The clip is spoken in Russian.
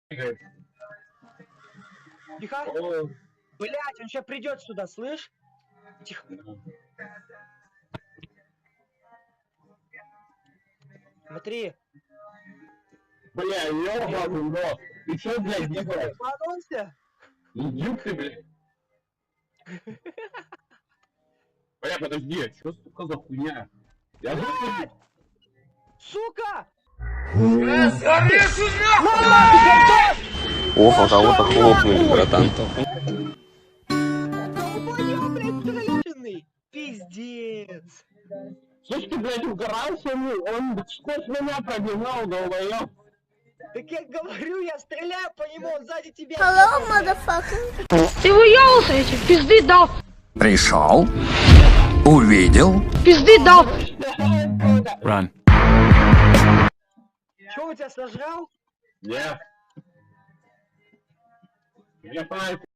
Тихо. О, Блять, он сейчас придет сюда, слышь? Тихо. Смотри. бля, ёбаный рот. Ты чё, блядь, делаешь? Обманулся? Идиот ты, блядь. Бля, подожди, что, сука, за хуйня? Я Блядь! Сука! Ох, а кого-то хлопнули, братан. Долбоёб, блядь, троллёчный! Пиздец! Слышь, ты, блядь, угорался, он сквозь меня пробежал, долбоёб. Так я говорю, я стреляю по нему, он сзади тебя! Hello, motherfucker. Ты выебался этим, пизды дал, Пришел, увидел. пизды дал. Run. Чё, у тебя сожрал? Нет. Я